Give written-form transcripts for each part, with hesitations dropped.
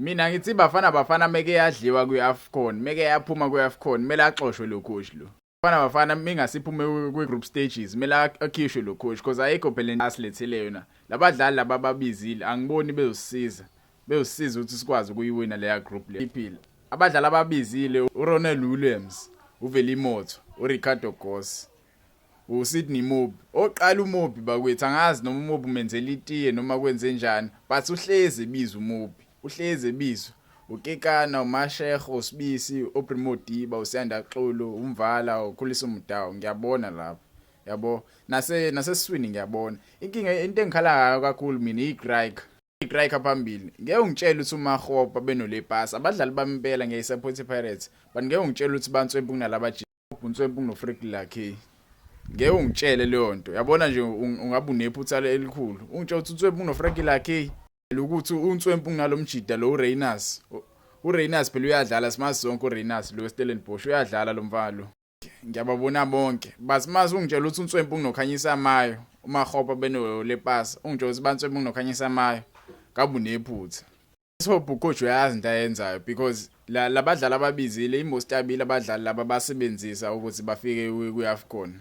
Mina ngithi bafana meke yadliwa kwi-Afcon, meke yaphuma kwi-Afcon, kumele axoshwe lo coach lo. Bafana mingasiphume kwi-group stages, kumele akhishwe lo coach because ayikho phela asilethele yona. Labadlali laba babizile angiboni bezosiza ukuthi sikwazi ukuyiwina leya group le. Iphila. Abadlali ababizile uRonald Williams, uVelimotho, uRicardo Goss, uSydney Mobi. Oqala uMobi bakwethu angazi noma uMobi umenzela itiye noma kwenze njani, but uhleze biza uMobi. Uhleze bizo ukekana uMashekh uSibisi uPrimodiba uSiyanda Xolo umvala ukhulisa umdawu ngiyabona lapho yabo naseswini ngiyabona inkinga into engikhala ngayo kakhulu mina iGraika phambili ngeke ungitshela ukuthi uMahopa benole pass abadlali bamimpela ngiyisupport Pirates but ngeke ungitshela ukuthi bantswempu kunalaba Ntswempu noFrick Lucky ngeke ungitshele leyo nto yabona nje ungabe unephutha elikhulu ungitshela ukuthi uNtswempu noFrick Lucky ukuthi uNtswempu nalomjida lo uReynolds phela uyadlala simazi sonke uReynolds lo Stellenbosch uyadlala lo mfalo ngiyababona bonke basimazi ungitshela ukuthi uNtswempu nokhanyisa amayo uMahopa beno lepasa ungitshela ukuthi bantswempu nokhanyisa amayo kabe unephutha so coach uyazi into ayenzayo because labadlali ababizile imostabile abadlali laba basebenzisa ukuthi bafike kwi-Afcon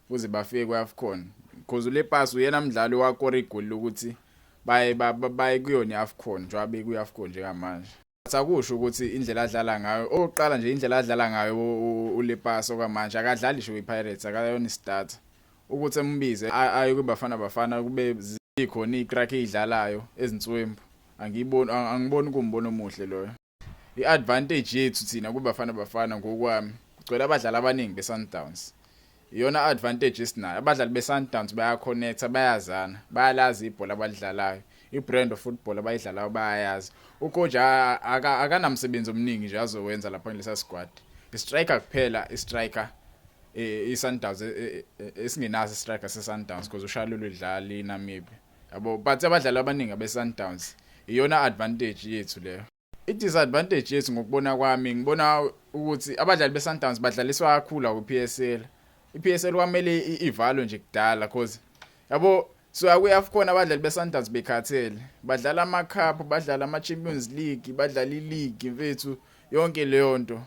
ukuze bafike kwi-Afcon because ulepasa uyena mdlali wakho igoli ukuthi baye kuyona iAfcon njengoba kuyiAfcon njengamanje akusho ukuthi indlela adlala ngayo oqala nje indlela adlala ngayo uLepaso kwamanje akadlali nje kwiPirates akayona istarter ukuthi embize aye kubafana kube zikhona iCrack edlalayo ezintswembu angiboni kumbono omuhle loyo iadvantage yethu thina kubafana ngokwami kugcwele abadlali abaningi beSundowns iyona advantage esinayo abadlali beSundowns bayaconnecta bayazana bayalazi ibhola abadlalayo ibrand of football abayidlalayo bayayazi ucoach akanamsebenzi omningi nje azowenza lapha kulesa squad istriker kuphela istriker iSundowns esingenazo istriker seSundowns because uShalulu udlala eNamibia yabo but abadlali abaningi beSundowns iyona advantage yethu leyo idisadvantage yethu ngokubona kwami ngibona ukuthi abadlali beSundowns badlaliswa kakhulu kuPSL iPSL kwamele ivalo nje kudala cause yabo so akuyaFcon abadlali beSundowns bekhathele badlala ama cup badlala ama Champions League badlala ileague mfethu yonke leyo nto